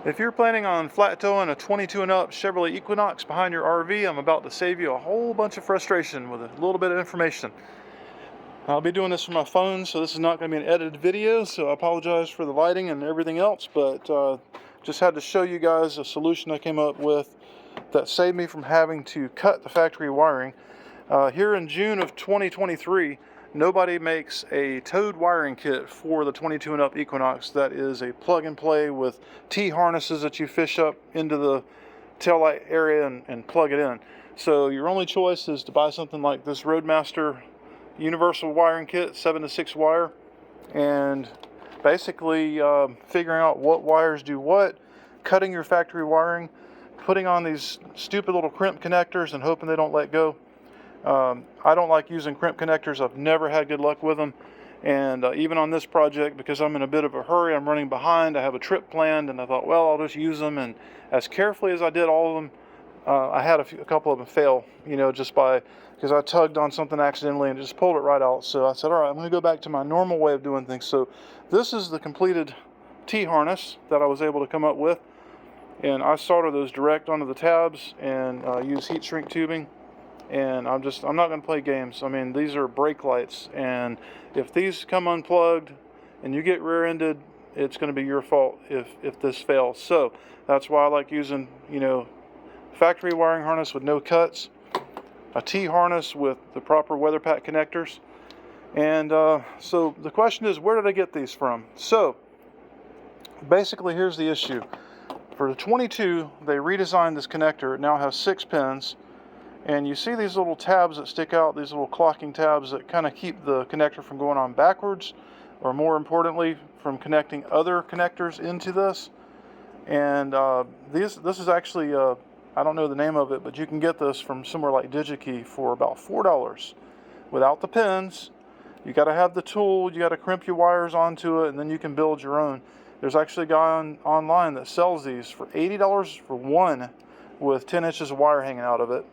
If you're planning on flat towing a 22 and up Chevrolet Equinox behind your RV, I'm about to save you a whole bunch of frustration with a little bit of information. I'll be doing this from my phone, so this is not going to be an edited video, so I apologize for the lighting and everything else, but just had to show you guys a solution I came up with that saved me from having to cut the factory wiring. Here in June of 2023, nobody makes a towed wiring kit for the 22 and up Equinox that is a plug and play with T-harnesses that you fish up into the taillight area and plug it in. So your only choice is to buy something like this Roadmaster universal wiring kit, 7 to 6 wire, and basically figuring out what wires do what, cutting your factory wiring, putting on these stupid little crimp connectors and hoping they don't let go. I don't like using crimp connectors. I've never had good luck with them, and even on this project, because I'm in a bit of a hurry, I'm running behind, I have a trip planned, and I thought, well, I'll just use them. And as carefully as I did all of them, I had a couple of them fail, just because I tugged on something accidentally and just pulled it right out. So I said, all right, I'm going to go back to my normal way of doing things. So this is the completed T-harness that I was able to come up with, and I solder those direct onto the tabs and use heat shrink tubing. And I'm not going to play games. I mean, these are brake lights, and if these come unplugged and you get rear-ended, it's going to be your fault if this fails. So that's why I like using, factory wiring harness with no cuts, a T-harness with the proper weather pack connectors. And so the question is, where did I get these from? So basically, here's the issue. For the 22, they redesigned this connector. It now has 6 pins. And you see these little tabs that stick out, these little clocking tabs that kind of keep the connector from going on backwards, or more importantly, from connecting other connectors into this. And this is actually, I don't know the name of it, but you can get this from somewhere like DigiKey for about $4 without the pins. You got to have the tool, you got to crimp your wires onto it, and then you can build your own. There's actually a guy online that sells these for $80 for one with 10 inches of wire hanging out of it.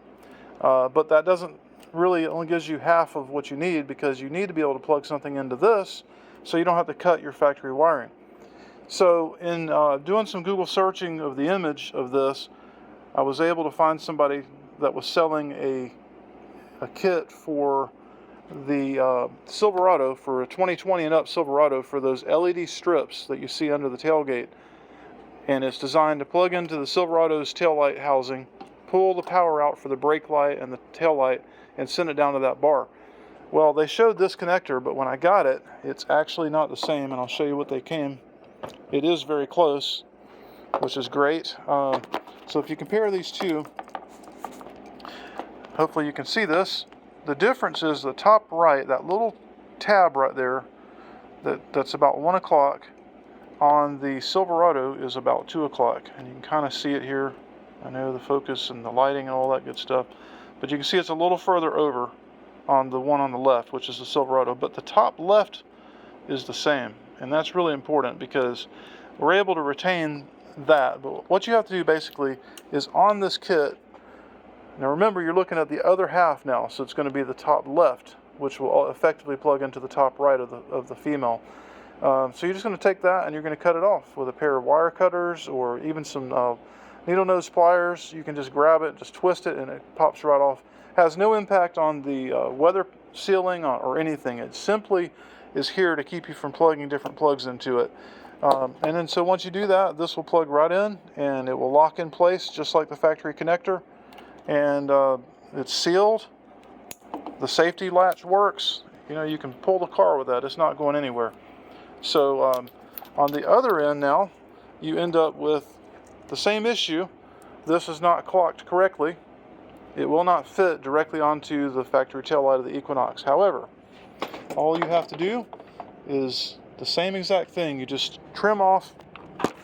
But that doesn't really, only gives you half of what you need, because you need to be able to plug something into this so you don't have to cut your factory wiring. So in doing some Google searching of the image of this, I was able to find somebody that was selling a kit for the Silverado, for a 2020 and up Silverado, for those LED strips that you see under the tailgate. And it's designed to plug into the Silverado's taillight housing, pull the power out for the brake light and the tail light, and send it down to that bar. Well, they showed this connector, but when I got it, it's actually not the same, and I'll show you what they came. It is very close, which is great. So if you compare these two, hopefully you can see this. The difference is the top right, that little tab right there, that's about 1 o'clock, on the Silverado is about 2 o'clock, and you can kind of see it here. I know the focus and the lighting and all that good stuff, but you can see it's a little further over on the one on the left, which is the Silverado, but the top left is the same, and that's really important because we're able to retain that. But what you have to do basically is on this kit, now remember, you're looking at the other half now, so it's going to be the top left, which will effectively plug into the top right of the female. So you're just going to take that and you're going to cut it off with a pair of wire cutters, or even some needle nose pliers. You can just grab it, just twist it, and it pops right off. Has no impact on the weather sealing or anything. It simply is here to keep you from plugging different plugs into it. And then so once you do that, this will plug right in, and it will lock in place just like the factory connector. And it's sealed. The safety latch works. You can pull the car with that. It's not going anywhere. So on the other end now, you end up with the same issue. This is not clocked correctly. It will not fit directly onto the factory taillight of the Equinox. However, all you have to do is the same exact thing. You just trim off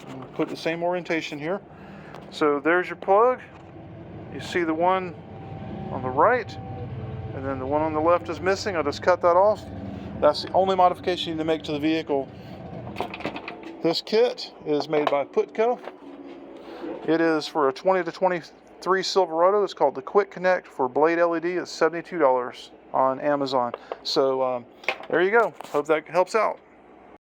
and put the same orientation here. So there's your plug. You see the one on the right, and then the one on the left is missing. I'll just cut that off. That's the only modification you need to make to the vehicle. This kit is made by Putco. It is for a 20 to 23 Silverado. It's called the Quick Connect for Blade LED. It's $72 on Amazon. So there you go. Hope that helps out.